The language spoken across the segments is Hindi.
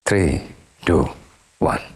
3, 2, 1।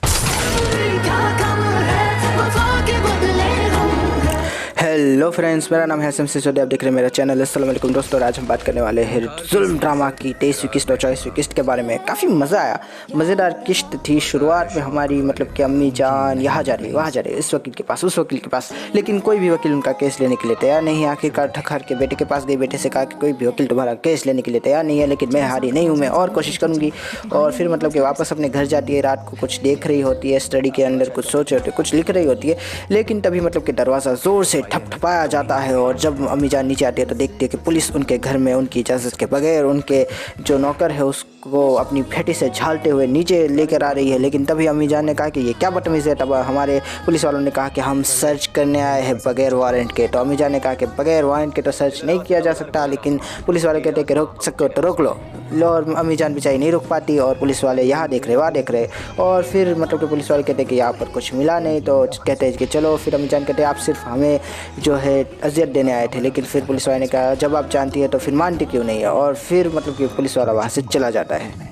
हेलो फ्रेंड्स, मेरा नाम है हसन सिसोदिया। आप देख रहे हैं मेरा चैनल। अस्सलाम वालेकुम दोस्तों। आज हम बात करने वाले हैं जुल्म ड्रामा की 23वीं किस्त और 24वीं किस्त के बारे में। काफ़ी मज़ा आया, मज़ेदार किस्त थी। शुरुआत में हमारी मतलब कि अम्मी जान यहाँ जा रही वहाँ जा रही, इस वकील के पास उस वकील के पास, लेकिन कोई भी वकील उनका केस लेने के लिए तैयार नहीं है। आखिरकार ठकर के बेटे के पास गई, बेटे से कहा कि कोई भी वकील तुम्हारा केस लेने के लिए तैयार नहीं है, लेकिन मैं हारी नहीं हूँ, मैं और कोशिश करूँगी। और फिर मतलब कि वापस अपने घर जाती है। रात को कुछ देख रही होती है, स्टडी के अंदर कुछ सोच रही होती है, कुछ लिख रही होती है, लेकिन तभी मतलब कि दरवाज़ा ज़ोर से ठपठपाया जाता है। और जब अम्मी जान नीचे आती है तो देखती है कि पुलिस उनके घर में उनकी इजाज़त के बगैर उनके जो नौकर है उसको अपनी फेटी से झालते हुए नीचे लेकर आ रही है। लेकिन तभी अम्मी जान ने कहा कि ये क्या बदतमीज़ी है। तब हमारे पुलिस वालों ने कहा कि हम सर्च करने आए हैं बगैर वारंट के। तो अम्मी जान ने कहा कि बगैर वारंट के तो सर्च नहीं किया जा सकता, लेकिन पुलिस वाले कहते हैं कि रोक सको तो रोक लो। और अम्मी जान बेचारी नहीं रोक पाती, और पुलिस वाले यहाँ देख रहे वहाँ देख रहे। और फिर मतलब कि पुलिस वाले कहते हैं कि यहाँ पर कुछ मिला नहीं, तो कहते हैं कि चलो। फिर अम्मी जान कहते हैं आप सिर्फ हमें जो है अजियत देने आए थे। लेकिन फिर पुलिस वाले ने कहा जब आप जानती है तो फिर मानती क्यों नहीं है। और फिर मतलब कि पुलिस वाला वहाँ से चला जाता है।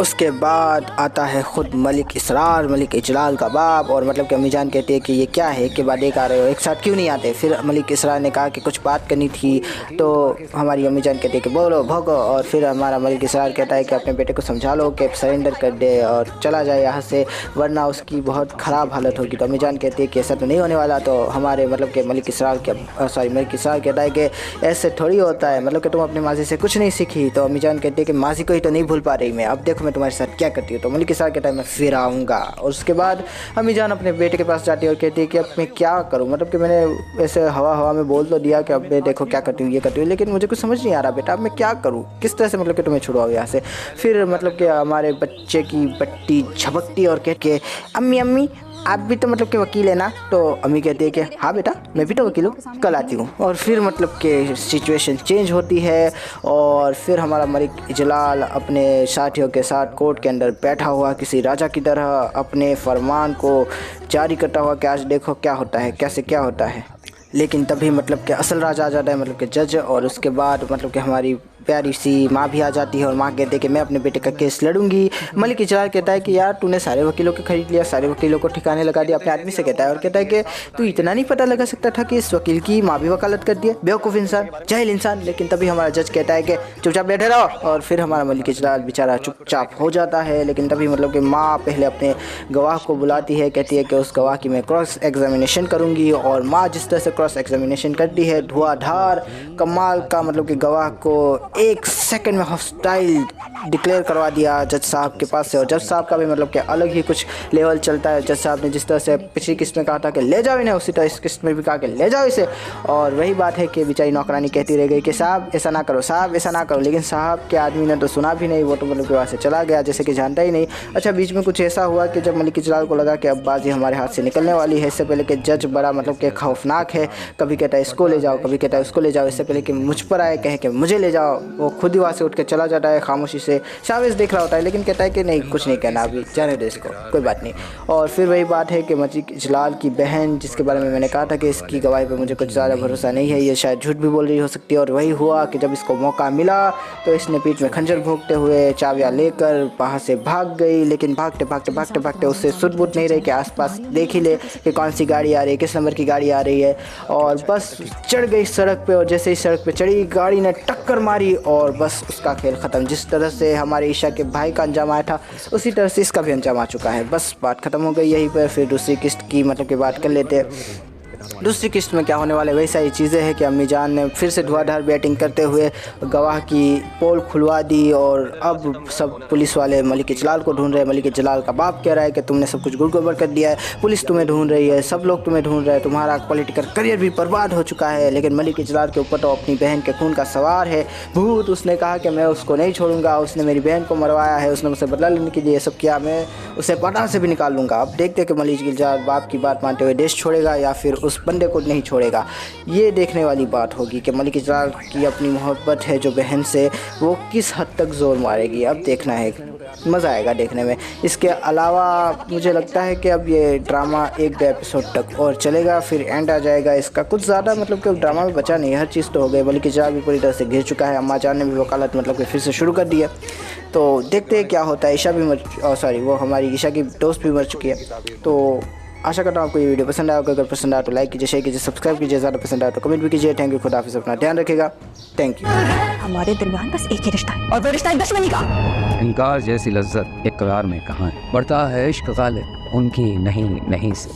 उसके बाद आता है ख़ुद मलिक इसरार, मलिक इजलाल का बाप। और मतलब कि अम्मी जान कहती है कि ये क्या है, कि बाद एक आ रहे हो, एक साथ क्यों नहीं आते। फिर मलिक इसरार ने कहा कि कुछ बात करनी थी। तो हमारी अम्मी जान कहती है कि बोलो भगो। और फिर हमारा मलिक इसरार कहता है कि अपने बेटे को समझा लो कि सरेंडर कर दे और चला जाए यहाँ से, वरना उसकी बहुत ख़राब हालत होगी। तो अम्मी जान कहती है कि ऐसा तो नहीं होने वाला। तो हमारे मतलब कि मलिक इसरार कहता है कि ऐसे थोड़ी होता है, मतलब कि तुम अपनी माजी से कुछ नहीं सीखी। तो अम्मी जान कहती है कि माजी को ही तो नहीं भूल पा रही मैं, अब देखो मैं तुम्हारे साथ क्या करती हूँ। तो मलिक इसरार कहता है मैं फिर आऊँगा। और उसके बाद अम्मी जान अपने बेटे के पास जाती है और कहती है कि अब मैं क्या करूँ, मतलब कि मैंने ऐसे हवा में बोल तो दिया कि अब मैं देखो क्या करती हूँ, ये करती हूँ, लेकिन मुझे कुछ समझ नहीं आ रहा बेटा, अब मैं क्या करूँ, किस तरह से मतलब कि तुम्हें छुड़वाऊँ यहाँ से। फिर मतलब कि हमारे बच्चे की बट्टी झपकती और कह के अम्मी अम्मी आप भी तो मतलब कि वकील है ना। तो अम्मी कहती है कि हाँ बेटा मैं भी तो वकील हूँ, कल आती हूँ। और फिर मतलब कि सिचुएशन चेंज होती है। और फिर हमारा मलिक इजलाल अपने साथियों के साथ कोर्ट के अंदर बैठा हुआ किसी राजा की तरह अपने फरमान को जारी करता हुआ कि आज देखो क्या होता है, कैसे क्या होता है। लेकिन तभी मतलब कि असल राजा आ जाता है, मतलब कि जज। और उसके बाद मतलब कि हमारी प्यारी सी माँ भी आ जाती है और माँ कहती है कि मैं अपने बेटे का केस लड़ूंगी। मलिक इजलाल कहता है कि यार तूने सारे वकीलों को खरीद लिया, सारे वकीलों को ठिकाने लगा दिया, अपने आदमी से कहता है। और कहता है कि तू इतना नहीं पता लगा सकता था कि इस वकील की माँ भी वकालत करती है, बेवकूफ़ इंसान, जाहिल इंसान। लेकिन तभी हमारा जज कहता है कि चुपचाप बैठे रहो। और फिर हमारा मलिक इजलाल बेचारा चुपचाप हो जाता है। लेकिन तभी मतलब कि माँ पहले अपने गवाह को बुलाती है, कहती है कि उस गवाह की मैं क्रॉस एग्जामिनेशन करूँगी। और माँ जिस तरह से क्रॉस एग्जामिनेशन करती है, धुआंधार कमाल का, मतलब कि गवाह को एक सेकंड में हॉस्टाइल डिक्लेयर करवा दिया जज साहब के पास से। और जज साहब का भी मतलब कि अलग ही कुछ लेवल चलता है। जज साहब ने जिस तरह से पिछली किस्त में कहा था कि ले जाओ इन्हें, उसी तरह इस किस्त में भी कहा कि ले जाओ इसे। और वही बात है कि बेचारी नौकरानी कहती रह गई कि साहब ऐसा ना करो, साहब ऐसा ना करो। लेकिन साहब के आदमी ने तो सुना भी नहीं, वो तो मतलब कि वहाँ से चला गया जैसे कि जानता ही नहीं। अच्छा, बीच में कुछ ऐसा हुआ कि जब मलिक इजलाल को लगा कि अब बाजी हमारे हाथ से निकलने वाली है, इससे पहले कि जज बड़ा मतलब कि खौफनाक है, कभी कहता है इसको ले जाओ, कभी कहता है उसको ले जाओ, इससे पहले कि मुझ पर आए कहे कि मुझे ले जाओ, वो खुद ही वहाँ से उठ के चला जाता है खामोशी से। शावेज देख रहा होता है लेकिन कहता है कि नहीं कुछ नहीं कहना, अभी जाने दो इसको, कोई बात नहीं। और फिर वही बात है कि मलिक इजलाल की बहन, जिसके बारे में मैंने कहा था कि इसकी गवाही पर मुझे कुछ ज़्यादा भरोसा नहीं है, ये शायद झूठ भी बोल रही हो सकती है। और वही हुआ कि जब इसको मौका मिला तो इसने पीठ में खंजर भोंकते हुए चाबियाँ लेकर वहाँ से भाग गई। लेकिन भागते भागते भागते भागते उससे सुध बुध नहीं रही कि आसपास देख ही ले कि कौन सी गाड़ी आ रही है, किस नंबर की गाड़ी आ रही है। और बस चढ़ गई सड़क पे, और जैसे ही सड़क पे चढ़ी गाड़ी ने टक्कर मारी और बस उसका खेल ख़त्म। जिस तरह से हमारे ईशा के भाई का अंजाम आया था उसी तरह से इसका भी अंजाम आ चुका है। बस बात ख़त्म हो गई यहीं पर। फिर दूसरी किस्त की मतलब की बात कर लेते हैं। दूसरी किस्त में क्या होने वाले वही सारी चीज़ें हैं कि अम्मी जान ने फिर से धुआंधार बैटिंग करते हुए गवाह की पोल खुलवा दी। और अब सब पुलिस वाले मलिक इजलाल को ढूंढ रहे हैं। मलिक इजलाल का बाप कह रहा है कि तुमने सब कुछ गुड़ कर दिया है, पुलिस तुम्हें ढूंढ रही है, सब लोग तुम्हें ढूंढ रहे हैं, तुम्हारा पॉलिटिकल करियर भी बर्बाद हो चुका है। लेकिन मलिक इजलाल के ऊपर तो अपनी बहन के खून का सवार है भूत। उसने कहा कि मैं उसको नहीं छोड़ूंगा, उसने मेरी बहन को मरवाया है, उसने मुझसे बदला लेने के लिए सब किया, मैं उसे पता से भी निकाल लूँगा। अब देखते कि मलिक इजलाल बाप की बात मानते हुए देश छोड़ेगा या फिर उस बंदे को नहीं छोड़ेगा। ये देखने वाली बात होगी कि मलिक इजरार की अपनी मोहब्बत है जो बहन से, वो किस हद तक ज़ोर मारेगी। अब देखना है, मज़ा आएगा देखने में। इसके अलावा मुझे लगता है कि अब ये ड्रामा एक दो एपिसोड तक और चलेगा, फिर एंड आ जाएगा इसका। कुछ ज़्यादा मतलब कि ड्रामा में बचा नहीं है, हर चीज़ तो हो गई। मलिक इजरार भी पूरी तरह से घिर चुका है, अम्मा जान ने भी वकालत मतलब कि फिर से शुरू कर दी है। तो देखते हैं क्या होता है। ईशा भी वो हमारी ईशा की दोस्त भी मर चुकी है। तो आशा करता हूँ आपको ये वीडियो पसंद आएगा। अगर पसंद आया तो लाइक कीजिए, शेयर कीजिए, सब्सक्राइब कीजिए। ज़्यादा पसंद आया तो कमेंट भी कीजिए। थैंक यू, खुदा हाफिज़, अपना ध्यान रखिएगा। Thank you. हमारे दरमियान बस एक ही रिश्ता है और वो रिश्ता है दुश्मनी का। इनकार जैसी लज्जत इकरार में कहाँ है, बढ़ता है इश्क गालिब उनकी नहीं से।